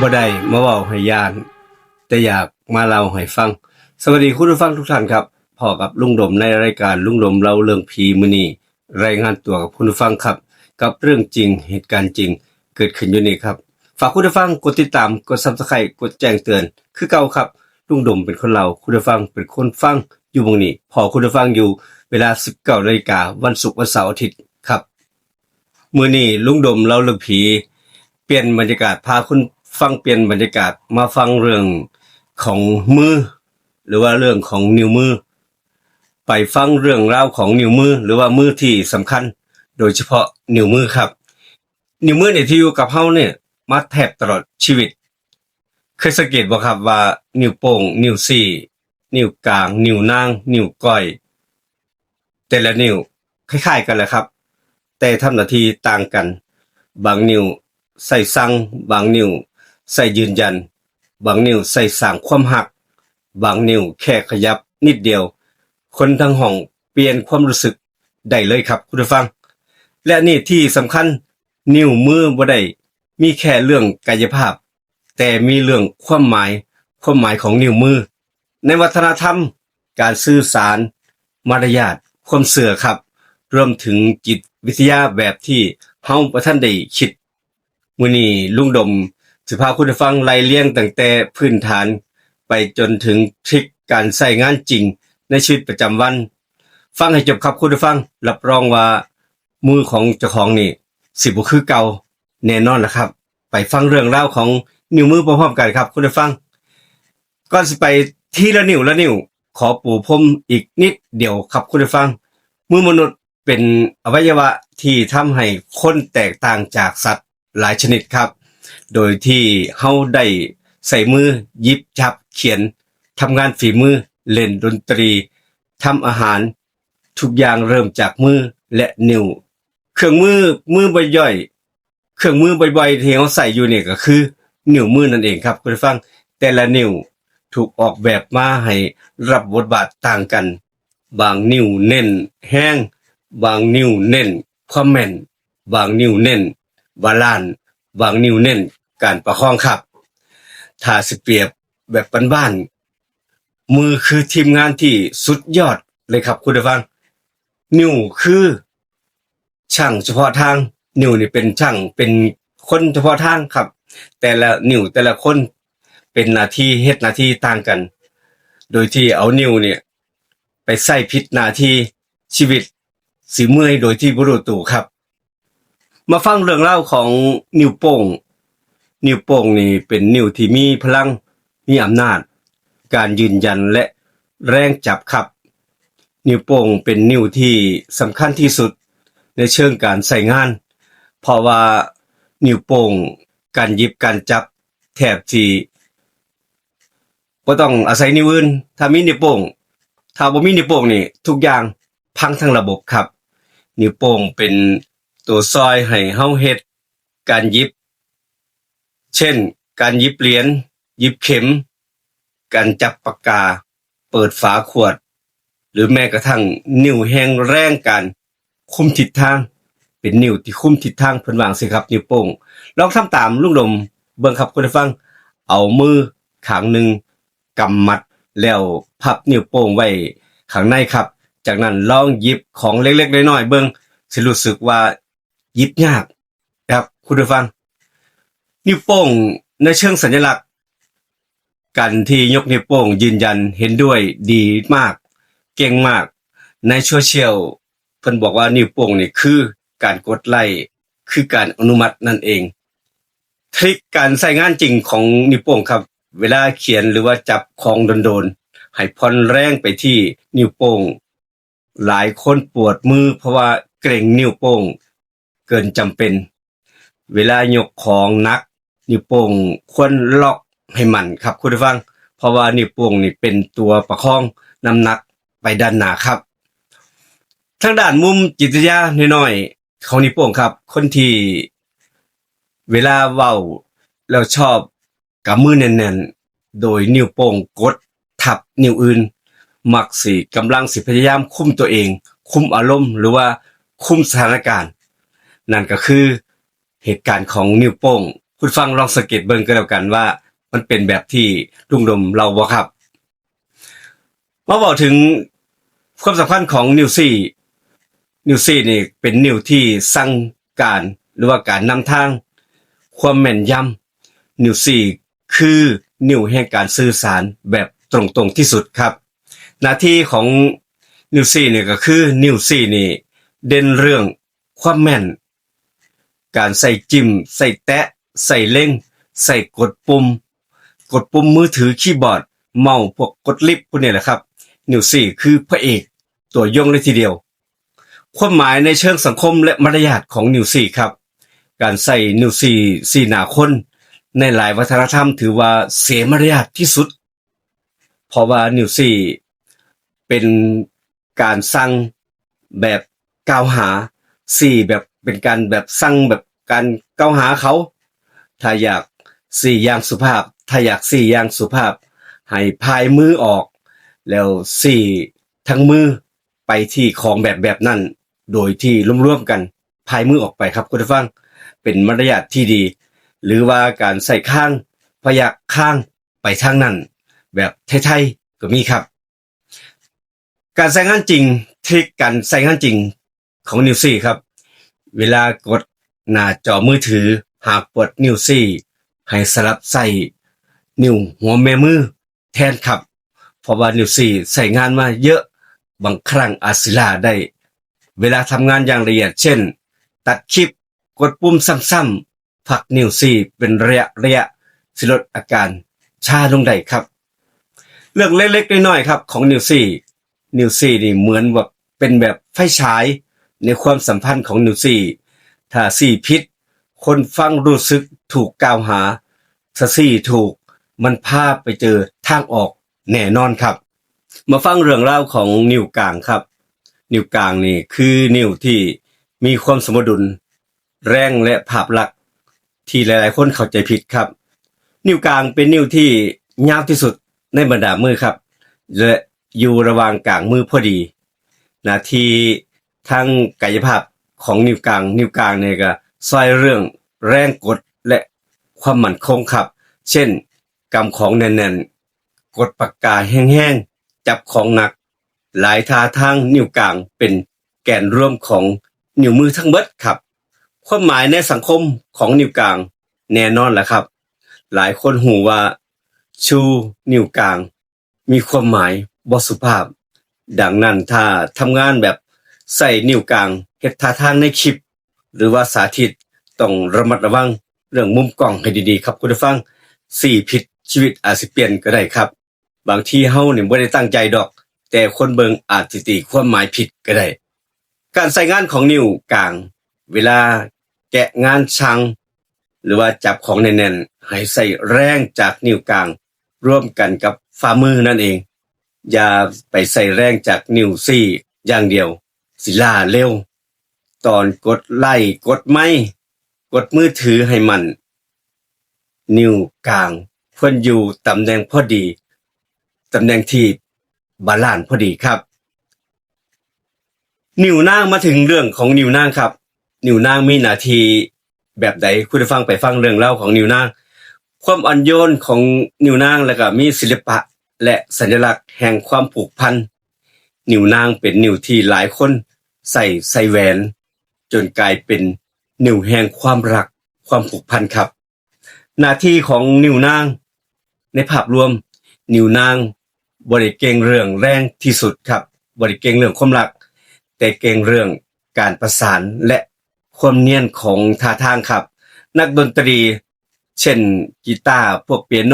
บ่ได้มาเว้าให้ย่านแต่อยากมาเล่าให้ฟังสวัสดีคุณผู้ฟังทุกท่านครับพอกับลุงดมในรายการลุงดมเล่าเรื่องผีมื้อนี้รายงานตัวกับคุณผู้ฟังครับกับเรื่องจริงเหตุการณ์จริงเกิดขึ้นอยู่นี่ครับฝากคุณผู้ฟังกดติดตามกด Subscribe กดแจ้งเตือนคือเก่าครับลุงดมเป็นคนเล่าคุณผู้ฟังเป็นคนฟังอยู่หม้องนี้พอคุณผู้ฟังอยู่เวลา 19:00 นวันศุกร์วันเสาร์อาทิตย์ครับมื้อนี้ลุงดมเล่าเรื่องผีเปลี่ยนบรรยากาศพาคุณฟังเปลี่ยนบรรยากาศมาฟังเรื่องของมือหรือว่าเรื่องของนิ้วมือไปฟังเรื่องราวของนิ้วมือหรือว่ามือที่สำคัญโดยเฉพาะนิ้วมือครับนิ้วมือเนี่ยที่อยู่กับเฮาเนี่ยมาแทบตลอดชีวิตเคยสังเกตบ่ครับว่านิ้วโป้งนิ้วสี่นิ้วกลางนิ้วนางนิ้วก้อยแต่ละนิ้วคล้ายๆกันแหละครับแต่ทำหน้าที่ต่างกันบางนิ้วใส่สั่งบางนิ้วใส่ยืนยันบางนิ้วใส่สร้างความหักบางนิ้วแค่ขยับนิดเดียวคนทั้งห้องเปลี่ยนความรู้สึกได้เลยครับคุณผู้ฟังและนี่ที่สำคัญนิ้วมือบ่ได้มีแค่เรื่องกายภาพแต่มีเรื่องความหมายของนิ้วมือในวัฒนธรรมการสื่อสารมารยาทความเสื่อครับรวมถึงจิตวิทยาแบบที่เฮาบ่ทันได้คิดมื้อนี้ลุงดมสิพาคุณผู้ฟังไล่เลียงตั้งแต่พื้นฐานไปจนถึงทริกการใช้งานจริงในชีวิตประจำวันฟังให้จบครับคุณผู้ฟังรับรองว่ามือของเจ้าของนี่สิบ่คือเก่าแน่นอนล่ะครับไปฟังเรื่องราวของนิ้วมือพร้อมๆกันครับคุณผู้ฟังก่อนสิไปทีละนิ้วขอปูพรมอีกนิดเดียวครับคุณผู้ฟังมือมนุษย์เป็นอวัยวะที่ทำให้คนแตกต่างจากสัตว์หลายชนิดครับโดยที่เฮาได้ใส่มือหยิบจับเขียนทำงานฝีมือเล่นดนตรีทำอาหารทุกอย่างเริ่มจากมือและนิ้วเครื่องมือบ่อยๆเครื่องมือบ่อยๆที่เฮาใส่อยู่นี่ก็คือนิ้วมือนั่นเองครับคุณผู้ฟังแต่ละนิ้วถูกออกแบบมาให้รับบทบาทต่างกันบางนิ้วเน้นแห้งบางนิ้วเน้นความแม่นบางนิ้วเน้นบาลานซ์บางนิ้วเน้นการประคองครับถ้าสิเปรียบแบบบ้านๆมือคือทีมงานที่สุดยอดเลยครับคุณผู้ฟังนิ้วคือช่างเฉพาะทางนิ้วนี่เป็นช่างเป็นคนเฉพาะทางครับแต่ละนิ้วแต่ละคนเป็นหน้าที่เฮ็ดหน้าที่ต่างกันโดยที่เอานิ้วเนี่ยไปใส่ผิดหน้าที่ชีวิตสิเมื่อยโดยที่บ่รู้ตัวครับมาฟังเรื่องเล่าของนิ้วโป้งนี่เป็นนิ้วที่มีพลังมีอำนาจการยืนยันและแรงจับครับนิ้วโป้งเป็นนิ้วที่สำคัญที่สุดในเชิงการใช้งานเพราะว่านิ้วโป้งการหยิบการจับแทบที่บ่ต้องอาศัยนิ้วอื่นถ้ามีนิ้วโป้งถ้าบ่มีนิ้วโป้งนี่ทุกอย่างพังทั้งระบบครับนิ้วโป้งเป็นตัวซอยให้เฮาเฮ็ดการหยิบเช่นการหยิบเหรียญหยิบเข็มการจับปากกาเปิดฝาขวดหรือแม้กระทั่งนิ้วแห่งแรงการคุมทิศทางเป็นนิ้วที่คุมทิศทางเพิ่นว่าจั่งซี้ครับนิ้วโป้งลองทำตามลุงดมเบิ่งครับคุณผู้ฟังเอามือข้างหนึ่งกำมัดแล้วพับนิ้วโป้งไว้ข้างในครับจากนั้นลองหยิบของเล็กๆน้อยๆเบิ่งสิรู้สึกว่าหยิบยากครับคุณผู้ฟังนิ้วโป้งในเชิงสัญลักษณ์การที่ยกนิ้วโป้งยืนยันเห็นด้วยดีมากเก่งมากในโซเชียลเพิ่นบอกว่านิ้วโป้งนี่คือการกดไลค์คือการอนุมัตินั่นเองทริคการใช้งานจริงของนิ้วโป้งครับเวลาเขียนหรือว่าจับของโดนๆให้ผ่อนแรงไปที่นิ้วโป้งหลายคนปวดมือเพราะว่าเกร็งนิ้วโป้งเกินจำเป็นเวลายกของหนักนิ้วโป้งควรล็อกให้มั่นครับคุณผู้ฟังเพราะว่านิ้วโป้งนี่เป็นตัวประคองน้ำหนักไปด้านหน้าครับทางด้านมุมจิตวิทยาน้อยๆของนิ้วโป้งครับคนที่เวลาเว้าแล้วชอบกำมือแน่นๆโดยนิ้วโป้งกดทับนิ้วอื่นมักสิกำลังสิพยายามคุมตัวเองคุมอารมณ์หรือว่าคุมสถานการณ์นั่นก็คือเหตุการณ์ของนิ้วโป้ง คุณฟังลองสังเกตเบิ่งก็แล้วกันว่ามันเป็นแบบที่ลุงดมเราบ่ครับมาบอกถึงความสำคัญของนิวซี่นี่เป็นนิวที่สั่งการหรือว่าการนำทางความแม่นยำนิวซี่คือนิวแห่งการสื่อสารแบบตรงๆที่สุดครับหน้าที่ของนิวซี่เนี่ยก็คือนิวซี่นี่เด่นเรื่องความแม่นการใส่จิ้มใส่แตะใส่เล่งใส่กดปุ่มมือถือคีย์บอร์ดเมาส์พวกกดลิฟต์พวกนี้แหละครับนิวซี่คือพระเอกตัวยงเลยทีเดียวความหมายในเชิงสังคมและมารยาทของนิวซี่ครับการใส่นิวซี่สีหน้าคนในหลายวัฒนธรรมถือว่าเสียมารยาทที่สุดเพราะว่านิวซี่เป็นการสั่งแบบกล่าวหาสี่แบบเป็นการแบบสั่งแบบการกล่าวหาเขาถ้าอยากสี่อย่างสุภาพถ้าอยากสี่อย่างสุภาพให้พายมือออกแล้วสี่ทั้งมือไปที่ของแบบนั้นโดยที่ร่วมๆกันพายมือออกไปครับคุณผู้ฟังเป็นมารยาทที่ดีหรือว่าการใส่ข้างพยักข้างไปทางนั้นแบบไทยๆก็มีครับการใช้งานจริงทริคการใช้งานจริงของนิวซี่ครับเวลากดหน้าจอมือถือหากปวดนิวซี่ให้สลับใส่นิ้วหัวแม่มือแทนครับเพราะว่านิวซี่ใส่งานมาเยอะบางครั้งอาจสิล้าได้เวลาทำงานอย่างละเอียดเช่นตัดคลิปกดปุ่มซ้ำๆพักนิวซี่เป็นระยะสิลดอาการชาลงได้ครับเรื่องเล็กๆน้อยๆครับของนิวซี่นี่เหมือนว่าเป็นแบบไฟฉายในความสัมพันธ์ของนิวซี่ถ้าซี่ผิดคนฟังรู้สึกถูกกล่าวหาถ้าซี่ถูกมันพาไปเจอทางออกแน่นอนครับมาฟังเรื่องเล่าของนิ้วกลางครับนิ้วกลางนี่คือนิ้วที่มีความสมดุลแรงและภาพลักษณ์ที่หลายๆคนเข้าใจผิดครับนิ้วกลางเป็นนิ้วที่ยาวที่สุดในบรรดามือครับและอยู่ระหว่างกลางมือพอดีหน้าที่ทางกายภาพของนิ้วกลางเนี่ยก็ช่วยเรื่องแรงกดและความมั่นคงครับเช่นกำของแน่นๆกดปากกาแห้งๆจับของหนักหลายท่าทางนิ้วกลางเป็นแกนร่วมของนิ้วมือทั้งเบิดครับความหมายในสังคมของนิ้วกลางแน่นอนแหละครับหลายคนหูว่าชูนิ้วกลางมีความหมายบ่สุภาพดังนั้นถ้าทำงานแบบใส่นิ้วกลางเฮ็ดท่าทางในคลิปหรือว่าสาธิตต้องระมัดระวังเรื่องมุมกล้องให้ดีๆครับคุณผู้ฟังสี่ผิดชีวิตอาจสิเปลี่ยนก็ได้ครับบางทีเฮานี่บ่ได้ตั้งใจดอกแต่คนเบิ่งอาจสิตีความหมายผิดก็ได้การใส่งานของนิ้วกลางเวลาแกะงานช่างหรือว่าจับของแน่นๆให้ใส่แรงจากนิ้วกลางร่วมกันกับฝ่ามือนั่นเองอย่าไปใส่แรงจากนิ้วซี่อย่างเดียวสิล้าเร็วตอนกดไล่กดไม้กดมือถือให้มันนิ้วกลางควรอยู่ตำแหน่งพอดีตำแหน่งที่บาลานซ์พอดีครับนิ้วนางมาถึงเรื่องของนิ้วนางครับนิ้วนางมีหน้าที่แบบใดคุณผู้ฟังไปฟังเรื่องเล่าของนิ้วนางความอ่อนโยนของนิ้วนางแล้วก็มีศิลปะและสัญลักษณ์แห่งความผูกพันนิ้วนางเป็นนิ้วที่หลายคนใส่แหวนจนกลายเป็นนิ้วแห่งความรักความผูกพันครับหน้าที่ของนิ้วนางในภาพรวมนิ้วนางบ่ได้เก่งเรื่องแรงที่สุดครับบ่ได้เก่งเรื่องความรักแต่เก่งเรื่องการประสานและความเนียนของท่าทางครับนักดนตรีเช่นกีตาร์พวกเปียโน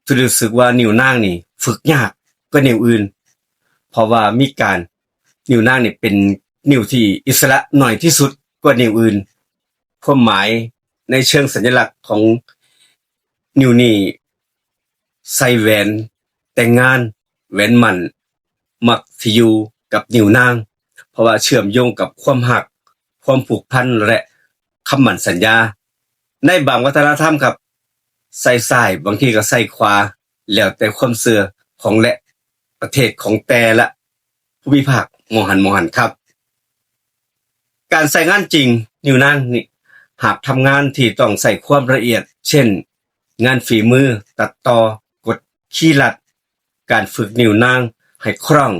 จะรู้สึกว่านิ้วนางนี่ฝึกยากกว่านิ้วอื่นเพราะว่ามีการนิ้วนางนี่เป็นนิ้วที่อิสระหน่อยที่สุดกว่านิ้วอื่นความหมายในเชิงสัญลักษณ์ของนิ้วนี้ใส่แหวนแต่งงานแหวนหมั่นมักสิอยู่กับนิ้วนางเพราะว่าเชื่อมโยงกับความหักความผูกพันและคำมั่นสัญญาในบางวัฒนธรรมครับใส่ซ้ายบางทีก็ใส่ขวาแล้วแต่ความเชื่อของและประเทศของแต่ละภูมิภาคมองหันครับการใส่งานจริงนิ้วนางนี่ หากทำงานที่ต้องใส่ความละเอียดเช่นงานฝีมือตัดต่อกดคีย์ลัดการฝึกนิ้วนางให้คล่อง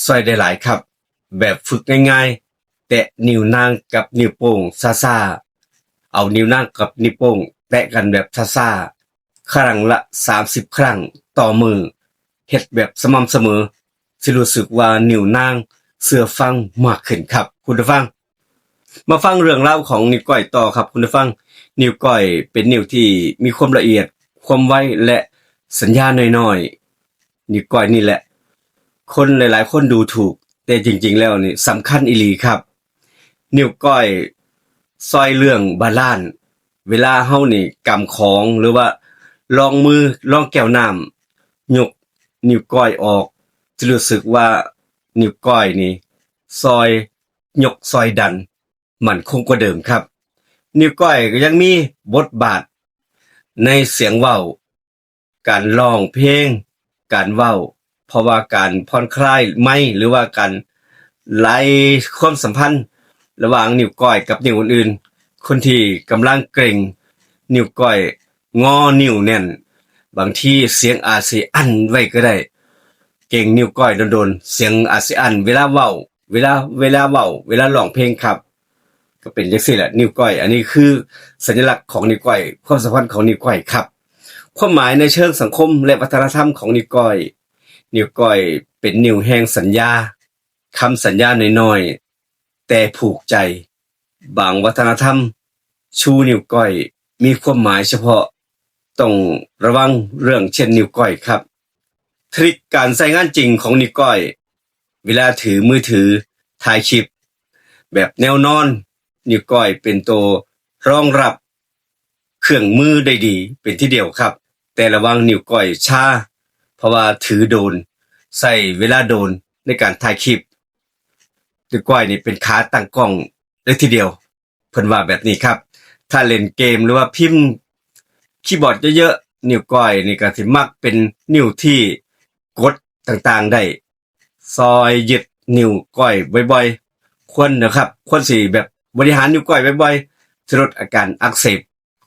ช่วยได้หลายครับแบบฝึกง่ายๆแตะนิ้วนางกับนิ้วโป้งซ่าๆเอานิ้วนางกับนิ้วโป้งแตะกันแบบซ่าๆครั้งละ30ครั้งต่อมือเฮ็ดแบบสม่ำเสมอสิรู้สึกว่านิ้วนางเสื่อฟังมากขึ้นครับคุณผู้ฟังมาฟังเรื่องเล่าของนิ้วก้อยต่อครับคุณผู้ฟังนิ้วก้อยเป็นนิ้วที่มีความละเอียดความไวและสัญญาณน้อยๆนิ้วก้อยนี่แหละคนหลายๆคนดูถูกแต่จริงๆแล้วนี่สำคัญอีหลีครับนิ้วก้อยซอยเรื่องบาลานซ์เวลาเฮานี่กำของหรือว่าลองมือลองแก้วน้ำยกนิ้วก้อยออกจะรู้สึกว่านิ้วก้อยนี่ซอยยกซอยดันมันคงกว่าเดิมครับนิ้วก้อยก็ยังมีบทบาทในเสียงเว้าการร้องเพลงการเว้าเพราะว่าการผ่อนคลายไหมหรือว่าการไล่ความสัมพันธ์ระหว่างนิ้วก้อยกับนิ้วอื่นๆคนที่กำลังเกร็งนิ้วก้อยงอนิ้วแน่นบางทีเสียงอาจสิอั้นไว้ก็ได้เก่งนิ้วก้อยโดนๆเสียงอาจสิอั้นเวลาเว้าเวลาร้องเพลงครับก็เป็นจังซี่แหละนิ้วก้อยอันนี้คือสัญลักษณ์ของนิ้วก้อยความสัมพันธ์ของนิ้วก้อยครับความหมายในเชิงสังคมและวัฒนธรรมของนิ้วก้อยเป็นนิ้วแห่งสัญญาคำสัญญาน้อยๆแต่ผูกใจบางวัฒนธรรมชูนิ้วก้อยมีความหมายเฉพาะต้องระวังเรื่องเช่นนิ้วก้อยครับทริคการใช้งานจริงของนิ้วก้อยเวลาถือมือถือถ่ายคลิปแบบแนวนอนนิ้วก้อยเป็นตัวรองรับเครื่องมือได้ดีเป็นที่เดียวครับแต่ระวังนิ้วก้อยชาเพราะว่าถือโดนใส่เวลาโดนในการถ่ายคลิปนิ้วก้อยนี่เป็นขาตั้งกล้องเลยทีเดียวเพิ่นว่าแบบนี้ครับถ้าเล่นเกมหรือว่าพิมพ์คีย์บอร์ดเยอะๆนิ้วก้อยนี่ก็สิมักเป็นนิ้วที่กดต่างๆได้ซอยยึดนิ้วก้อยบ่อยๆควรสิแบบบริหารนิ้วก้อยบ่อยๆจะลดอาการอักเสบ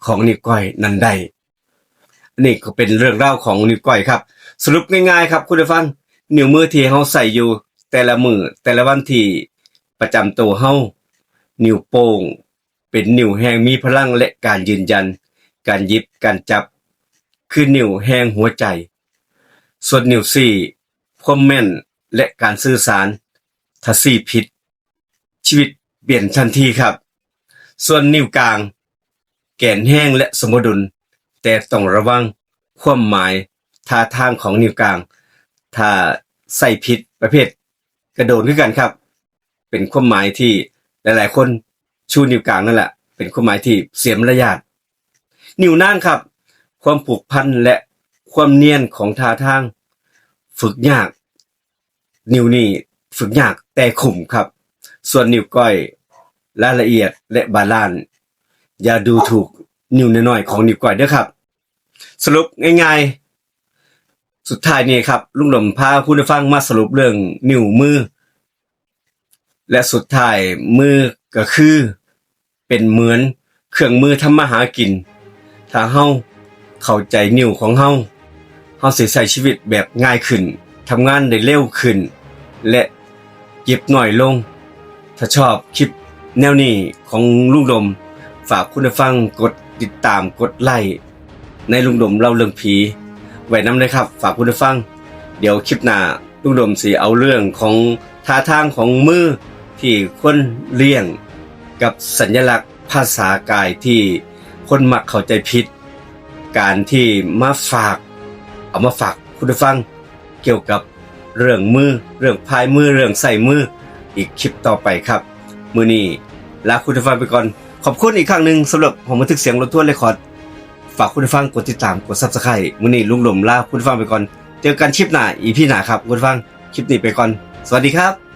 ของนิ้วก้อยนั้นได้นี่ก็เป็นเรื่องเล่าของนิ้วก้อยครับสรุปง่ายๆครับคุณผู้ฟังนิ้วมือที่เฮาใส่อยู่แต่ละมื้อแต่ละวันที่ประจำตัวเฮานิ้วโป้งเป็นนิ้วแห่งมีพลังและการยืนยันการหยิบการจับคือนิ้วแห่งหัวใจส่วนนิ้วสี่ความแม่นและการสื่อสารถ้าสี่ผิดชีวิตเปลี่ยนทันทีครับส่วนนิ้วกลางแกนแห้งและสมดุลแต่ต้องระวังความหมายท่าทางของนิ้วกลางถ้าใส่ผิดประเภทกระโดดคือกันครับเป็นความหมายที่หลายๆคนชูนิ้วกลางนั่นแหละเป็นความหมายที่เสียมารยาทนิ้วนางครับความผูกพันและความเนียนของท่าทางฝึกยากนิ้วนี้ฝึกยากแต่คุ้มครับส่วนนิ้วก้อยรายละเอียดและบาลานซ์อย่าดูถูกนิ้วน้อยๆของนิ้วก้อยเด้อครับสรุปง่ายๆสุดท้ายนี้ครับลุงหลมพาผู้ฟังมาสรุปเรื่องนิ้วมือและสุดท้ายมือก็คือเป็นเหมือนเครื่องมือทำมาหากินถ้าเฮาเข้าใจนิ้วของเฮาสิใช้ชีวิตแบบง่ายขึ้นทำงานได้เร็วขึ้นและเจ็บน้อยลงถ้าชอบคลิปแนวนี้ของลุงดมฝากคุณผู้ฟังกดติดตามกดไลค์ในลุงดมเล่าเรื่องผีไว้นำเลยครับฝากคุณผู้ฟังเดี๋ยวคลิปหน้าลุงดมสิเอาเรื่องของท่าทางของมือที่คนเลี้ยงกับสัญลักษณ์ภาษากายที่คนมักเข้าใจผิดการที่มาฝากคุณผู้ฟังเกี่ยวกับเรื่องมือเรื่องพายมือเรื่องใส่มืออีกคลิปต่อไปครับมื้อนี้ลาคุณผู้ฟังไปก่อนขอบคุณอีกครั้งหนึงสำหรับผมบันทึกเสียงรถทัวร์เรคคอร์ดฝากคุณผู้ฟังกดติดตามกด Subscribe มื้อนี้ลุงหลมลาคุณผู้ฟังไปก่อนเจอกันคลิปหน้า EP หน้าครับคุณผู้ฟังคลิปนี้ไปก่อนสวัสดีครับ